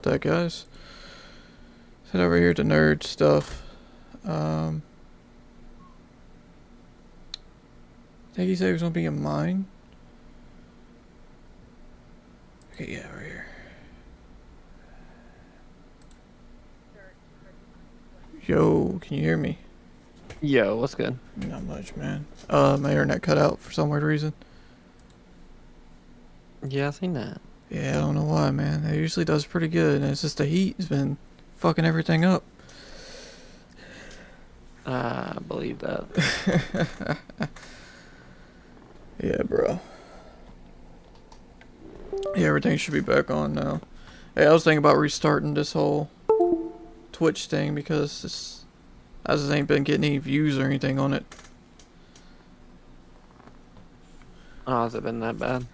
That guys. Head over here to nerd stuff. I think he said he was gonna be in mine. Okay, yeah, right here. Yo, can you hear me? Yo, what's good? Not much, man. My internet cut out for some weird reason. Yeah, I seen that. Yeah, I don't know why, man. It usually does pretty good, and it's just the heat has been fucking everything up. I believe that. Yeah, bro. Yeah, everything should be back on now. Hey, I was thinking about restarting this whole Twitch thing because I just ain't been getting any views or anything on it. Oh, has it been that bad?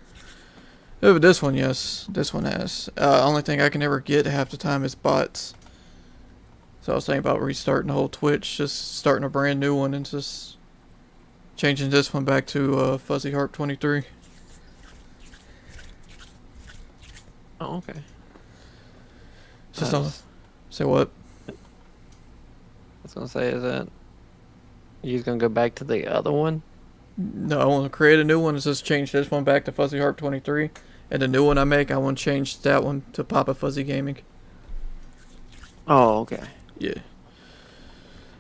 Yeah, but this one, yes. This one has. Only thing I can ever get half the time is bots. So I was thinking about restarting the whole Twitch, just starting a brand new one and just changing this one back to Fuzzy Harp 23. Oh, okay. It's just on. Say what? I was gonna say, is that you just gonna go back to the other one? No, I want to create a new one and just change this one back to Fuzzy Harp 23. And the new one I make, I want to change that one to Papa Fuzzy Gaming. Oh, okay. Yeah.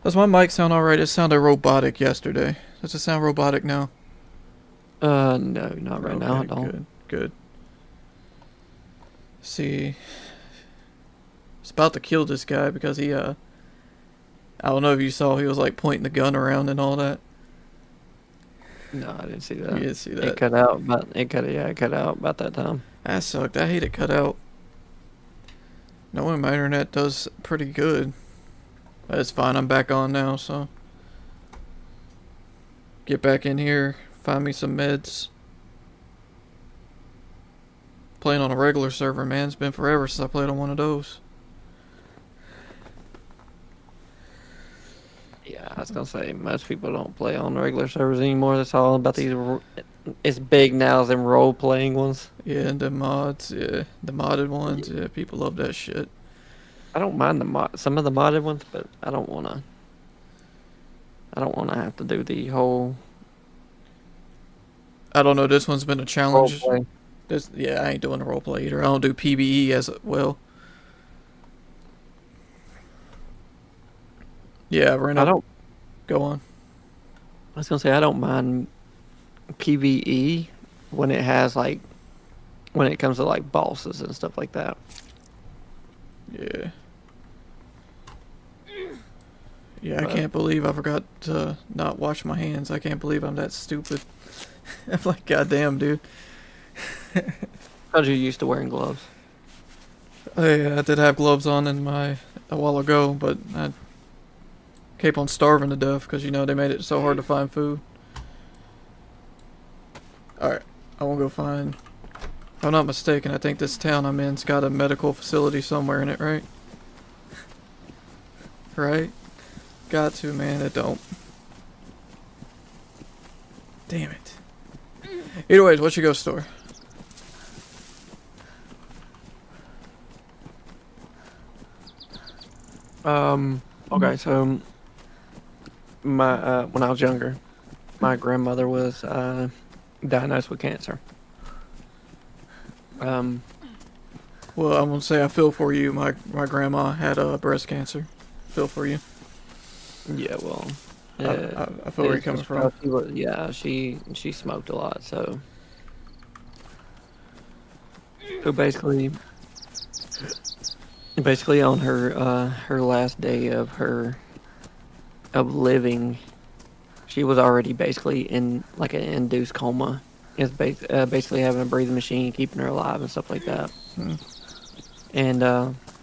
Does my mic sound alright? It sounded robotic yesterday. Does it sound robotic now? No, not right now. I don't. Good, good. See, it's about to kill this guy because he, I don't know if you saw, he was like pointing the gun around and all that. No, I didn't see that. You didn't see that. It cut out, but it cut out about that time. That sucked. I hate it cut out. Knowing my internet does pretty good. But it's fine, I'm back on now, so. Get back in here, find me some meds. Playing on a regular server, man. It's been forever since I played on one of those. Yeah, I was gonna say most people don't play on regular servers anymore. That's all about these. It's big now as them role playing ones. Yeah, and the mods, yeah. The modded ones, yeah, people love that shit. I don't mind some of the modded ones, but I don't wanna. I don't wanna have to do the whole I don't know, this one's been a role challenge. play. Yeah, I ain't doing a roleplay either. I don't do PBE as well. Yeah, I don't. Go on. I was gonna say I don't mind PVE when it has like when it comes to like bosses and stuff like that. Yeah. Yeah, I But can't believe I forgot to not wash my hands. I can't believe I'm that stupid. I'm like, goddamn, dude. because you're used to wearing gloves. I did have gloves on a while ago, but I kept on starving to death because, you know, they made it so hard to find food. Alright, I won't go find... If I'm not mistaken, I think this town I'm in's got a medical facility somewhere in it, right? Right? Got to, man, it don't. Damn it. Either ways, what's your ghost store? Okay, so my when I was younger, my grandmother was diagnosed with cancer. Um, Well, I'm gonna say I feel for you. My grandma had breast cancer. Feel for you. yeah, well, I feel where you're it's coming just from. yeah, she smoked a lot, so basically on her last day of her of living, she was already basically in like an induced coma. It's basically having a breathing machine, keeping her alive and stuff like that. Hmm. And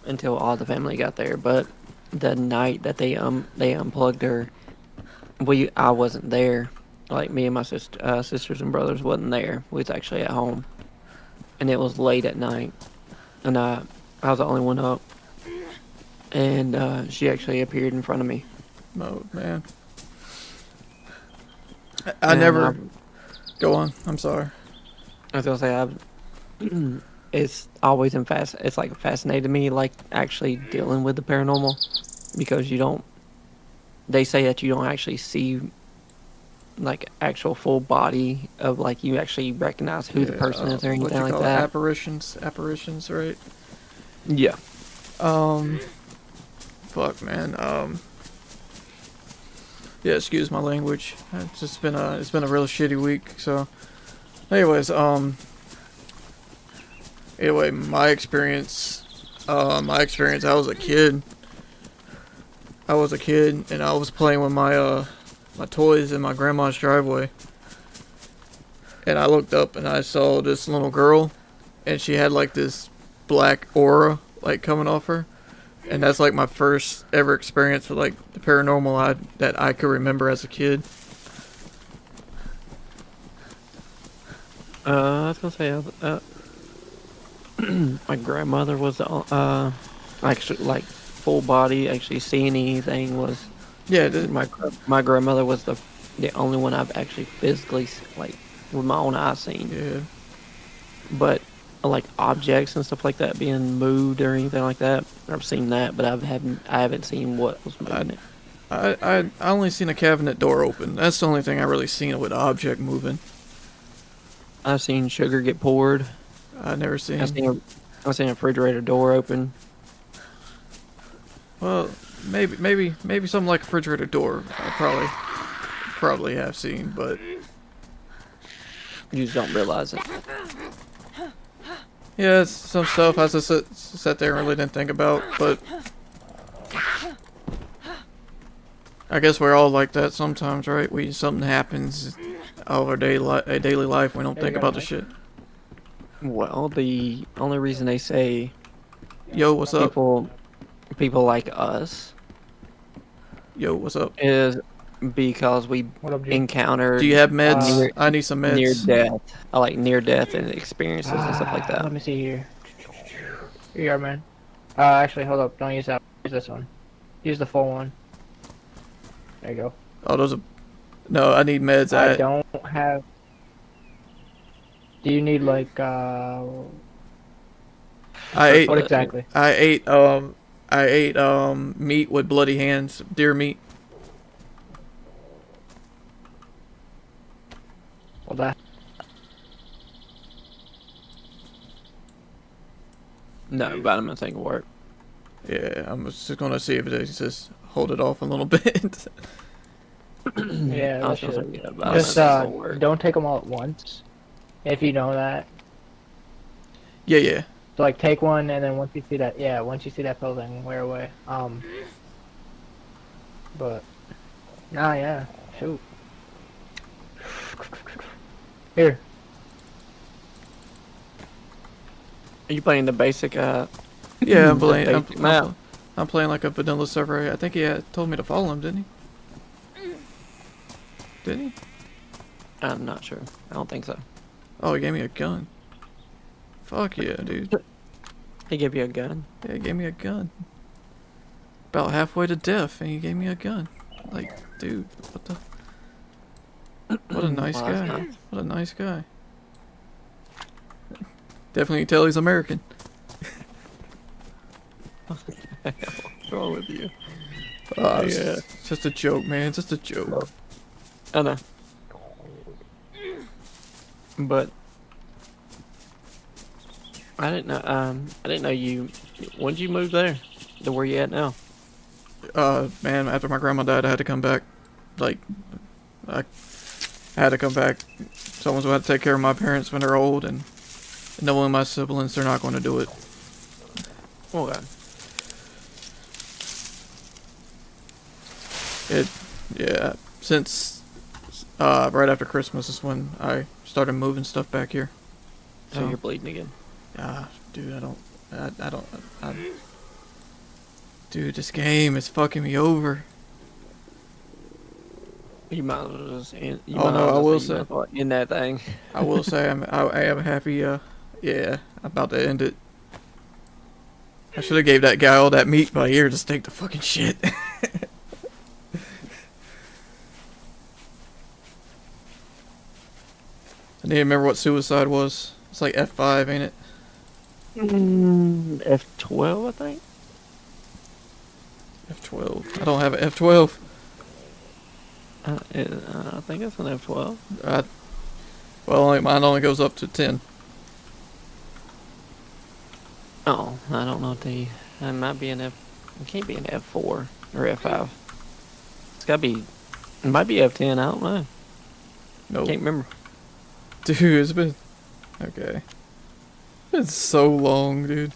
until all the family got there, but the night that they unplugged her, I wasn't there. Like me and my sisters and brothers wasn't there. We was actually at home, and it was late at night, and I was the only one up, and she actually appeared in front of me. Oh man. I And never. Go on. I'm sorry. I was gonna say it's always it's like fascinated me, like actually dealing with the paranormal, because you don't. They say that you don't actually see like actual full body of like you actually recognize who the Yeah, person is or what anything you like call it? that. Apparitions, right? Yeah. Um, fuck, man. Yeah, excuse my language. It's been a real shitty week. So, anyways, anyway, my experience. I was a kid. And I was playing with my toys in my grandma's driveway. And I looked up and I saw this little girl, and she had like this black aura like coming off her. And that's like my first ever experience with like the paranormal that I could remember as a kid. I was gonna say, my grandmother was the actually like full body actually seeing anything was Yeah, my grandmother was the only one I've actually physically like with my own eyes seen. yeah. But like objects and stuff like that being moved or anything like that, I've seen that, but I haven't seen what was moving it. I only seen a cabinet door open. That's the only thing I really seen with an object moving. I've seen sugar get poured. I never I've seen. seen I've seen a refrigerator door open. Well, maybe something like a refrigerator door. I probably have seen, but You just don't realize it. yeah, it's some stuff I just sat there and really didn't think about. But I guess we're all like that sometimes, right? Something happens out of our daily life, we don't think about the shit. Well, the only reason they say Yo, what's up? people like us Yo, what's up? is because we What up, G? encountered Do you have meds? near, I need some near meds. death, like near death and experiences and stuff like that. Let me see here. Here you are, man. Actually, hold up. Don't use that. Use this one. Use the full one. There you go. Oh, those are. No, I need meds. I don't have. Do you need like I ate. what exactly? I ate meat with bloody hands, deer meat. Well, that. No, vitamins ain't gonna work. Yeah, I'm just gonna see if they just hold it off a little bit. Yeah, I that was gonna should. say, yeah, vitamins Just ain't gonna work. don't take them all at once. If you know that. Yeah. So like take one and then once you see that pill, then wear away. But nah, yeah, shoot. Here, Are you playing the basic? Yeah, I'm the playing. basic map. I'm playing like a vanilla server. I think he told me to follow him, didn't he? Didn't he? I'm not sure. I don't think so. Oh, he gave me a gun. Fuck yeah, dude. He gave you a gun. Yeah, he gave me a gun. About halfway to death, and he gave me a gun. Like, dude, what the? What a nice Well, that's guy. nice. What a nice guy. Definitely can tell he's American. What's wrong with you? It's just a joke, man. It's just a joke. I know. But I didn't know. I didn't know you. When did you move there? To where you at now? Man, after my grandma died, I had to come back. Like, I had to come back. Someone's going to take care of my parents when they're old, and knowing my siblings, they're not going to do it. Okay. Yeah, since right after Christmas is when I started moving stuff back here. So you're bleeding again. Dude, dude, this game is fucking me over. You might as well just end. You Oh, might no, as I well will say you say- might as well end that thing. I will say I am happy. Yeah, I'm about to end it. I should have gave that guy all that meat by ear. Just take the fucking shit. I need to remember what suicide was. It's like F5, ain't it? F12, I think. F12. I don't have an F12. I think it's an F12. Mine only goes up to 10. Oh, I don't know if it might be an F. It can't be an F4 or F5. It's gotta be. It might be F10. I don't know. Nope. Can't remember. Dude, it's been... Okay. It's so long, dude.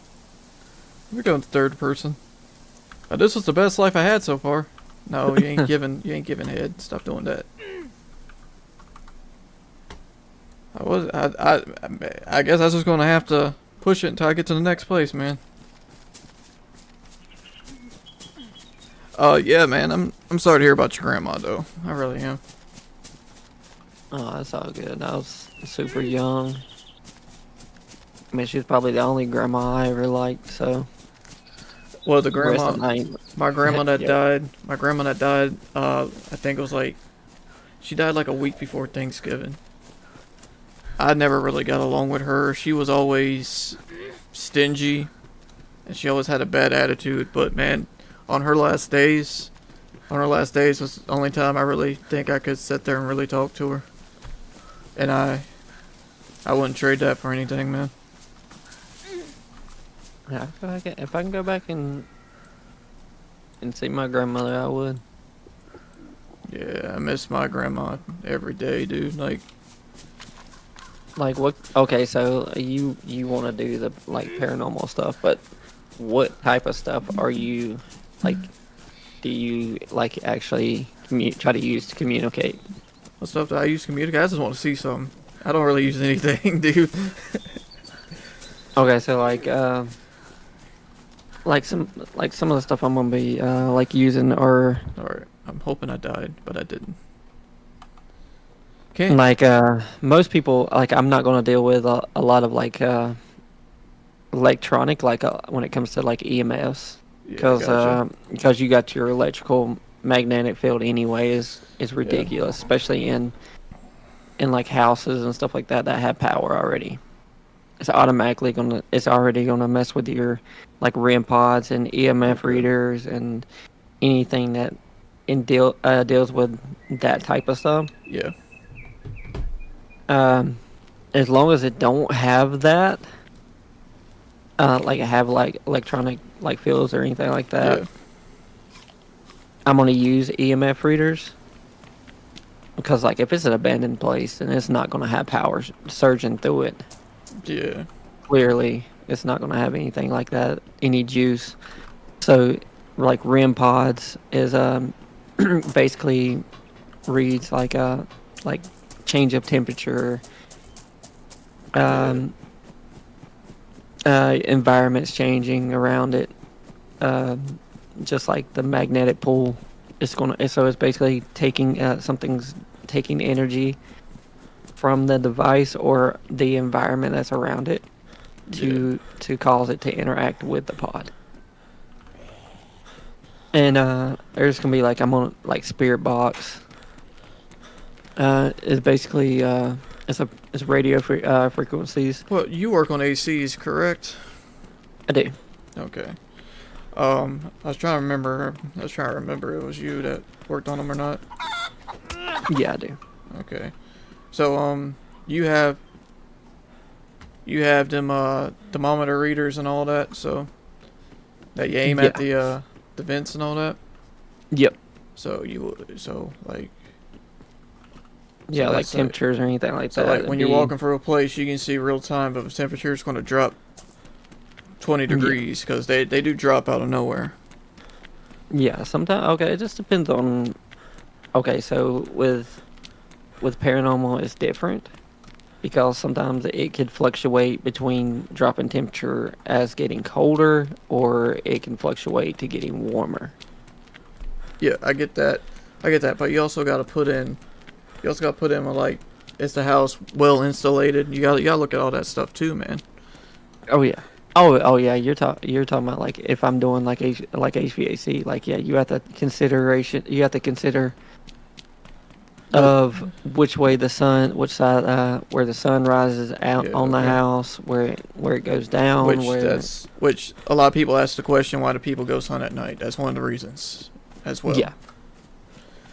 We're going to third person. This was the best life I had so far. No, you ain't giving head. Stop doing that. I guess I was just gonna have to push it until I get to the next place, man. Yeah, man. I'm sorry to hear about your grandma, though. I really am. Oh, that's all good. I was super young. I mean, she's probably the only grandma I ever liked. So. Well, the rest of grandma, the night. my grandma that Yep. died. My grandma that died. I think it was like, she died like a week before Thanksgiving. I never really got along with her. She was always stingy, and she always had a bad attitude. But man, on her last days was the only time I really think I could sit there and really talk to her. And I wouldn't trade that for anything, man. Yeah, if I can go back and see my grandmother, I would. Yeah, I miss my grandma every day, dude. Like what? Okay, so you want to do the like paranormal stuff, but what type of stuff are you like? Do you like actually try to use to communicate? what stuff that I use to communicate? I just want to see something. I don't really use anything, dude. Okay, so like some of the stuff I'm gonna be like using or Alright, I'm hoping I died, but I didn't. Okay. like most people like I'm not gonna deal with a lot of like electronic like when it comes to like EMFs Yeah, gotcha. because you got your electrical magnetic field anyway is ridiculous, especially in like houses and stuff like that have power already. It's already gonna mess with your like REM pods and EMF Okay. readers and anything that deals with that type of stuff. Yeah. As long as it don't have that, like have like electronic like fields or anything like that, Yeah. I'm gonna use EMF readers because like if it's an abandoned place and it's not gonna have power surging through it, Yeah. clearly it's not gonna have anything like that, any juice. So like REM pods is basically reads like change of temperature, um, environments changing around it, just like the magnetic pull. It's basically taking something's taking energy from the device or the environment that's around it to cause it to interact with the pod. And there's gonna be like I'm on like Spirit Box. Is basically it's radio frequencies. Well, you work on ACs, correct? I do. Okay. I was trying to remember. I was trying to remember it was you that worked on them or not. Yeah, I do. Okay. So, you have them thermometer readers and all that, so that you aim at the vents and all that. Yep. So like Yeah, like that's temperatures or anything like so that. like It'd when you're be- walking through a place, you can see real time if the temperature is going to drop 20 degrees because they do drop out of nowhere. Yeah, sometimes. Okay, it just depends on. Okay, so with paranormal, it's different because sometimes it could fluctuate between dropping temperature as getting colder, or it can fluctuate to getting warmer. Yeah, I get that. But you also got to put in. You also got to put in like, is the house well insulated? You got to look at all that stuff too, man. Oh yeah. Oh yeah. You're talking about like if I'm doing like HVAC, like yeah, you have to consider of which way the sun, which side, where the sun rises out Yeah, on the okay. house, where it goes down, Which a lot of people ask the question, why do people go hunt at night? That's one of the reasons as well. yeah.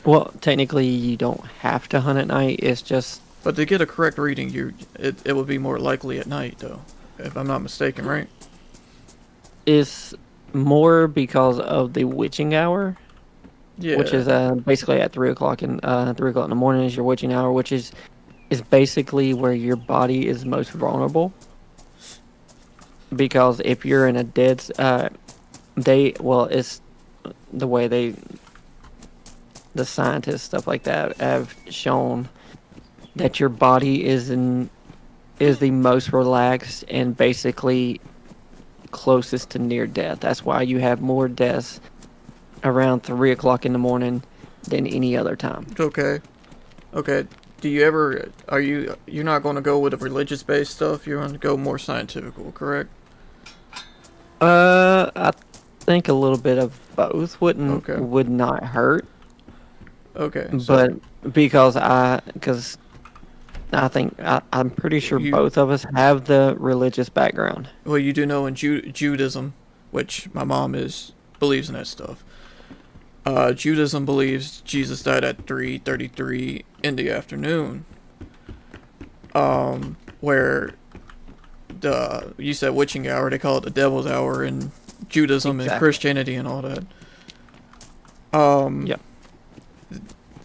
Well, technically, you don't have to hunt at night. It's just But to get a correct reading, it would be more likely at night, though, if I'm not mistaken, right? it's more because of the witching hour, Yeah. which is basically at 3 o'clock in 3 o'clock in the morning is your witching hour, which is basically where your body is most vulnerable. Because if you're in a it's the way the scientists stuff like that have shown that your body is the most relaxed and basically closest to near death. That's why you have more deaths around 3 o'clock in the morning than any other time. Okay. Okay. Do you ever? You're not going to go with the religious-based stuff? You're going to go more scientifical, correct? I think a little bit of both would not hurt. Okay. But because I think I'm pretty sure both of us have the religious background. Well, you do know in Judaism, which my mom believes in that stuff. Judaism believes Jesus died at 3:33 in the afternoon. Where you said witching hour, they call it the devil's hour in Judaism and Christianity and all that. Yep.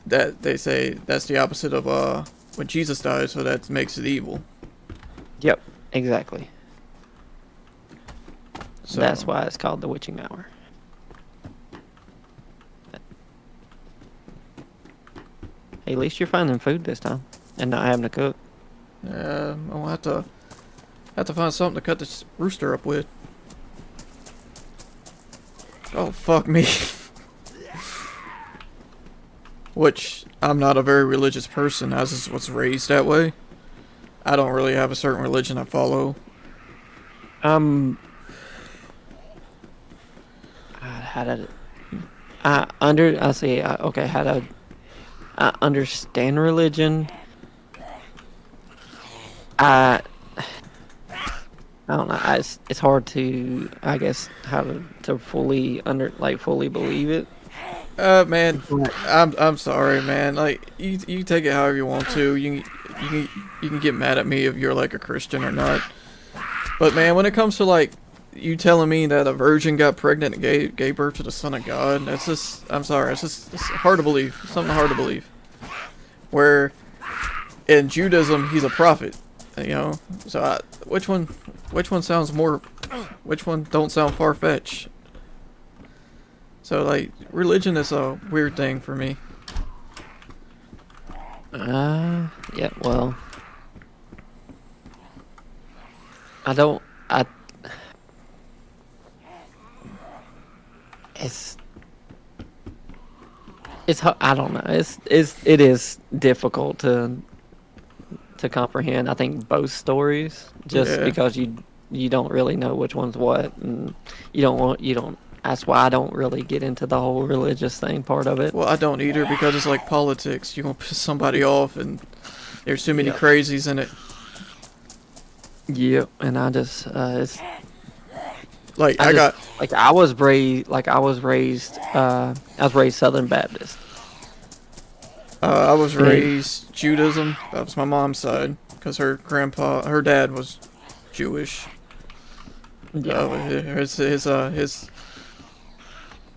That they say that's the opposite of when Jesus died, so that makes it evil. Yep, exactly. So that's why it's called the witching hour. Hey, at least you're finding food this time and not having to cook. I'll have to find something to cut this rooster up with. Oh, fuck me. Which, I'm not a very religious person, I just was raised that way. I don't really have a certain religion I follow. How did I understand religion. I don't know. It's hard to, I guess, how to fully believe it. Man, I'm sorry, man. Like, you take it however you want to. You can get mad at me if you're like a Christian or not. But man, when it comes to like you telling me that a virgin got pregnant and gave birth to the Son of God, that's just, I'm sorry, it's hard to believe. Something hard to believe. Where in Judaism he's a prophet, you know. So which one sounds more? Which one don't sound far-fetched? So, like, religion is a weird thing for me. Yeah, well, I don't know. It is difficult to comprehend. I think both stories, just because you don't really know which one's what, and you don't. That's why I don't really get into the whole religious thing part of it. Well, I don't either because it's like politics. You're gonna piss somebody off, and there's too many crazies in it. Yep, and I just it's like I was raised Southern Baptist. I was raised Judaism. That was my mom's side because her dad was Jewish. Yeah.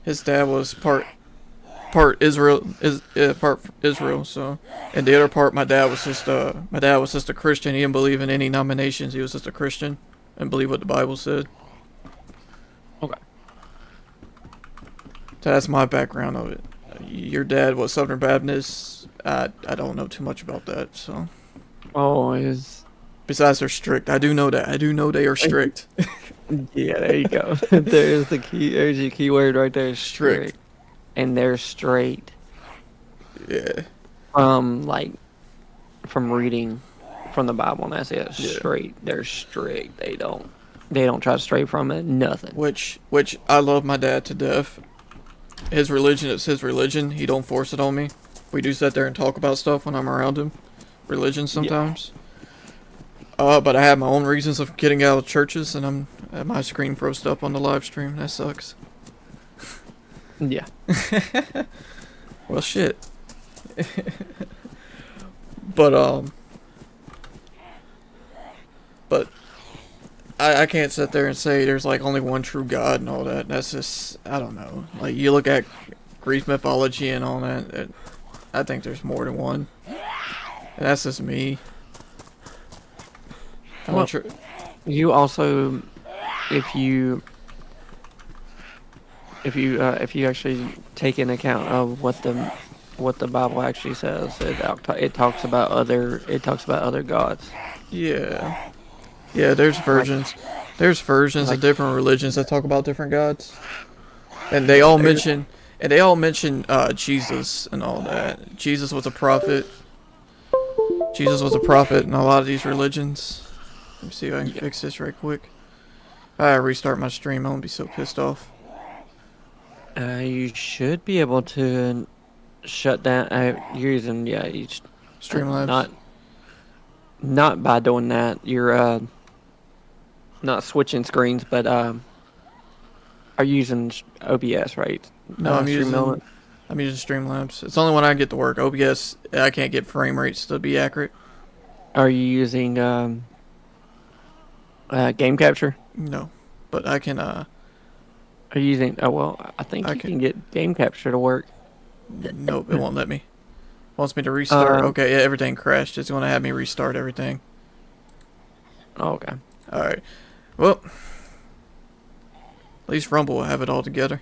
His dad was part Israel, part Israel. So, and the other part, my dad was just a Christian. He didn't believe in any nominations. He was just a Christian and believed what the Bible said. Okay. So that's my background of it. Your dad was Southern Baptist. I don't know too much about that. So. Oh, Besides, they're strict. I do know that. I do know they are strict. Yeah, there you go. There's the key. There's your key word right there. Strict. And they're straight. Yeah. From reading from the Bible, and that's it. Straight. They're strict. They don't try to stray from it. Nothing. Which I love my dad to death. His religion is his religion. He don't force it on me. We do sit there and talk about stuff when I'm around him. Religion sometimes. But I have my own reasons of getting out of churches, and my screen froze up on the live stream. That sucks. Yeah. Well, shit. But I can't sit there and say there's like only one true God and all that. That's just, I don't know. Like, you look at Greek mythology and all that, I think there's more than one. And that's just me. I'm not sure. You also, if you actually take into account of what the Bible actually says, it talks about other gods. Yeah. Yeah, there's versions. There's versions of different religions that talk about different gods. And they all mention Jesus and all that. Jesus was a prophet. Jesus was a prophet in a lot of these religions. Let me see if I can fix this right quick. I restart my stream, I'm gonna be so pissed off. You should be able to shut down. You're using Streamlabs. Not by doing that. You're not switching screens, but are you using OBS, right? No, I'm using Streamlabs. It's only when I get to work. OBS, I can't get frame rates to be accurate. Are you using game capture? No, but I can. Are you using? Oh well, I think you can get game capture to work. Nope, it won't let me. Wants me to restart. Okay, yeah, everything crashed. It's going to have me restart everything. Okay. All right. Well, at least Rumble will have it all together.